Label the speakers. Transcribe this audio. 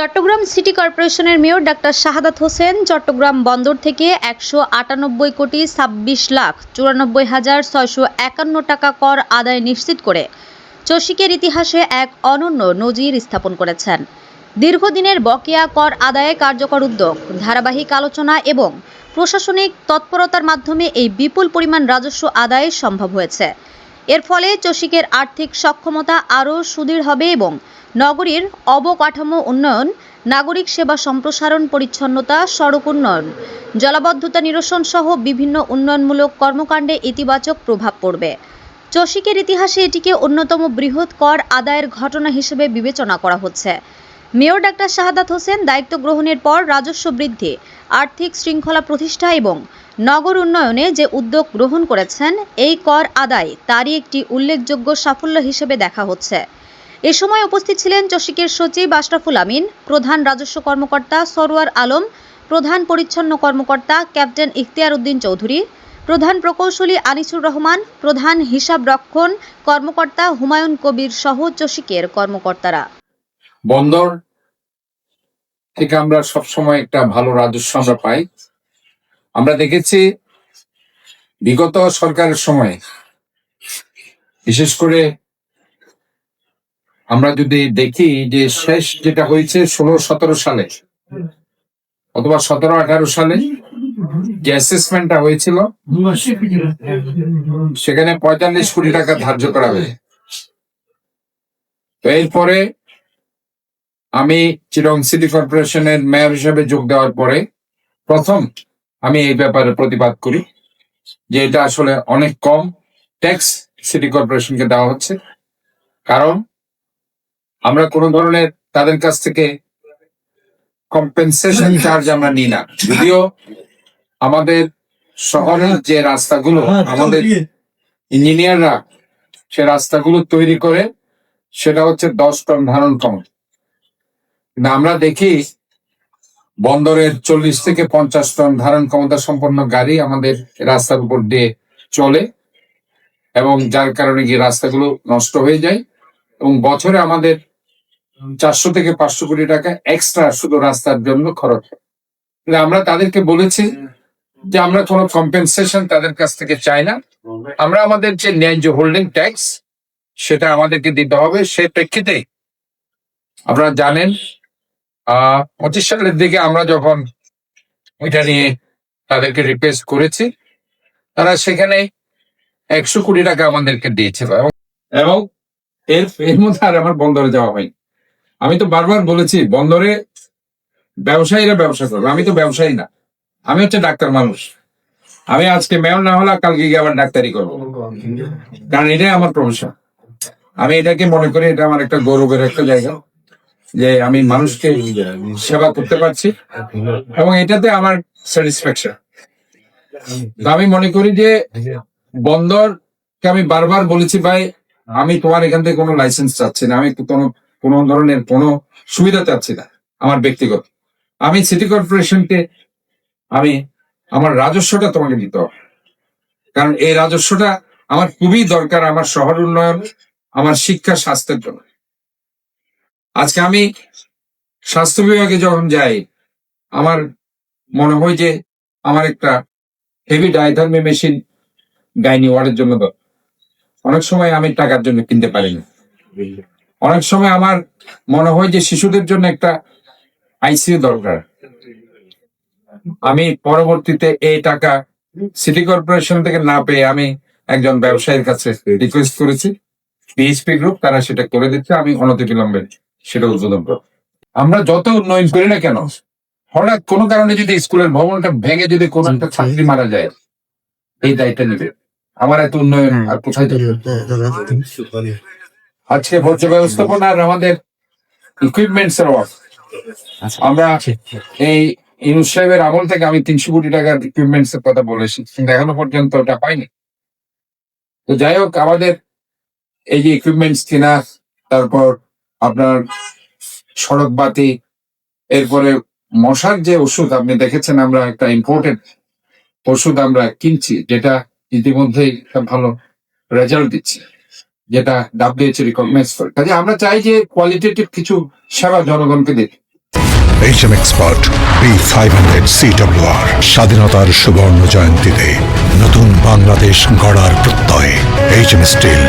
Speaker 1: Chittagong city কর্পোরেশনের mayor doctor Shahadat Hossain Chittagong বন্দর থেকে ১৯৮,২,২,৯৪,৬৫১ টাকা কর আদায় নিশ্চিত করে চসিকের ইতিহাসে এক অনন্য নজির স্থাপন করেছেন। দীর্ঘদিনের বকেয়া কর আদায়ে কার্যকর উদ্যোগ, ধারাবাহিক আলোচনা এবং প্রশাসনিক তৎপরতার মাধ্যমে এই বিপুল পরিমাণ রাজস্ব আদায় সম্ভব হয়েছে। এর ফলে চসিকের আর্থিক সক্ষমতা আরও সুদৃঢ় হবে এবং নগরীর অবকাঠামো উন্নয়ন, নাগরিক সেবা সম্প্রসারণ, পরিচ্ছন্নতা, সড়ক উন্নয়ন, জলাবদ্ধতা নিরসন সহ বিভিন্ন উন্নয়নমূলক কর্মকাণ্ডে ইতিবাচক প্রভাব পড়বে। চসিকের ইতিহাসে এটিকে অন্যতম বৃহৎ কর আদায়ের ঘটনা হিসেবে বিবেচনা করা হচ্ছে। মেয়র ডাক্তার শাহাদাত হোসেন দায়িত্ব গ্রহণের পর রাজস্ব বৃদ্ধি, আর্থিক শৃঙ্খলা প্রতিষ্ঠা এবং নগর উন্নয়নে যে উদ্যোগ গ্রহণ করেছেন, এই কর আদায় তারই একটি উল্লেখযোগ্য সাফল্য হিসেবে দেখা হচ্ছে। এ সময় উপস্থিত ছিলেন চসিকের সচিব আশরাফুল আমিন, প্রধান রাজস্ব কর্মকর্তা সরওয়ার আলম, প্রধান পরিচ্ছন্ন কর্মকর্তা ক্যাপ্টেন ইখতিয়ার উদ্দিন চৌধুরী, প্রধান প্রকৌশলী আনিসুর রহমান, প্রধান হিসাব রক্ষণ কর্মকর্তা হুমায়ুন কবির সহ চসিকের কর্মকর্তারা।
Speaker 2: বন্দর থেকে আমরা সবসময় একটা ভালো রাজস্ব আমরা পাই। আমরা দেখেছি বিগত সরকারের সময়, বিশেষ করে আমরা যদি দেখি যে শেষ যেটা হয়েছে 16-17 সালে অথবা 17-18 সালে যে অ্যাসেসমেন্টটা হয়েছিল, সেখানে 45 কোটি টাকা ধার্য করা হয়েছে। তো এরপরে আমি চিটাগং সিটি কর্পোরেশনের মেয়র হিসেবে যোগ দেওয়ার পরে প্রথম আমি এই ব্যাপারে প্রতিবাদ করি যে এটা আসলে অনেক কম ট্যাক্স সিটি কর্পোরেশনকে দেওয়া হচ্ছে। কারণ আমরা কোনো ধরনের তাদের কাছ থেকে কম্পেনসেশন চার্জ আমরা নিই না। যদিও আমাদের শহরের যে রাস্তাগুলো আমাদের ইঞ্জিনিয়াররা সে রাস্তাগুলো তৈরি করে, সেটা হচ্ছে 10 টন ধারণ ক্ষমতা। কিন্তু আমরা দেখি বন্দরের 40 থেকে 50 টন ধারণ ক্ষমতা সম্পন্ন গাড়ি আমাদের রাস্তার উপর দিয়ে চলে, এবং যার কারণে কি রাস্তাগুলো নষ্ট হয়ে যায় এবং বছরে আমাদের 400 থেকে 500 কোটি টাকা এক্সট্রা শুধু রাস্তার জন্য খরচ হয়। কিন্তু আমরা তাদেরকে বলেছি যে আমরা কোনো কম্পেনসেশন তাদের কাছ থেকে চাই না, আমরা আমাদের যে ন্যায্য হোল্ডিং ট্যাক্স সেটা আমাদেরকে দিতে হবে। সেই প্রেক্ষিতে আপনারা জানেন 25 সালের দিকে আমরা যখন ওইটা নিয়ে তাদেরকে রিকোয়েস্ট করেছি, তারা সেখানে 100 কোটি টাকা আমাদেরকে দিয়েছিল এবং এর মধ্যে আর আমার বন্দরে যাওয়া হয়নি। আমি তো বারবার বলেছি বন্দরে ব্যবসায়ীরা ব্যবসা করবে, আমি তো ব্যবসায়ী না, আমি হচ্ছে ডাক্তার মানুষ। আমি আজকে মেয়র না হলে কালকে গিয়ে আবার ডাক্তারি করবো, কারণ এটাই আমার প্রফেশন। আমি এটাকে মনে করি এটা আমার একটা গৌরবের একটা জায়গা যে আমি মানুষকে সেবা করতে পারছি এবং এটাতে আমার স্যাটিসফ্যাকশন। আমি মনে করি যে বন্দরকে আমি বারবার বলেছি, ভাই আমি তোমার এখান থেকে কোনো লাইসেন্স চাচ্ছি না, আমি কোনো ধরনের কোনো সুবিধা চাচ্ছি না আমার ব্যক্তিগত। আমি সিটি কর্পোরেশনকে আমি আমার রাজস্বটা তোমাকে দিতে হবে, কারণ এই রাজস্বটা আমার খুবই দরকার আমার শহর উন্নয়ন, আমার শিক্ষা, স্বাস্থ্যের জন্য। আজকে আমি স্বাস্থ্য বিভাগে যখন যাই, আমার মনে হয় যে আমার একটা হেভি ডায়াথার্মি মেশিন গাইনি ওয়ার্ডের জন্য দরকার। অনেক সময় আমি টাকার জন্য কিনতে পারি না। অনেক সময় আমার মনে হয় যে শিশুদের জন্য একটা আইসিইউ দরকার। আমি পরবর্তীতে এই টাকা সিটি কর্পোরেশন থেকে না পেয়ে আমি একজন ব্যবসায়ীর কাছে রিকোয়েস্ট করেছি, পিএইচপি গ্রুপ, তারা সেটা করে দিচ্ছে। আমি অনতিবিলম্বে সেটা উদ্বোধন করব। আমরা যত উন্নয়ন করি না কেন, হঠাৎ কোনো কারণে যদি স্কুলের ভবনটা ভেঙে যদি কোনো একটা ছাত্রী মারা যায়, এই দায়িত্ব নেবে। আমার এত উন্নয়ন আর কোথায় আজকে বর্জ্য ব্যবস্থাপনা আর আমাদের ইকুইপমেন্টস এর অভাব। আমরা এই ইউনুস সাহেবের আমল থেকে আমি 300 কোটি টাকার ইকুইপমেন্টস এর কথা বলেছি, কিন্তু এখনো পর্যন্ত ওটা পাইনি। তো যাই হোক, আমাদের এই যে ইকুইপমেন্টস কেনা, তারপর আপনার সড়ক বাতি, এরপরে মশার যে ওষুধ আপনি দেখেছেন, আমরা একটা ইম্পোর্টেড ওষুধ আমরা কিনছি, যেটা ইতিমধ্যেই ভালো রেজাল্ট দিচ্ছে, যেটা WHO রিকগনাইজ করে। কাজে আমরা চাই যে কোয়ালিটেটিভ কিছু সেবা জনগণকে দিতে।
Speaker 3: HM Expert B500 CWR স্বাধীনতার সুবর্ণ জয়ন্তীতে নতুন বাংলাদেশ গড়ার প্রত্যয় HM Steel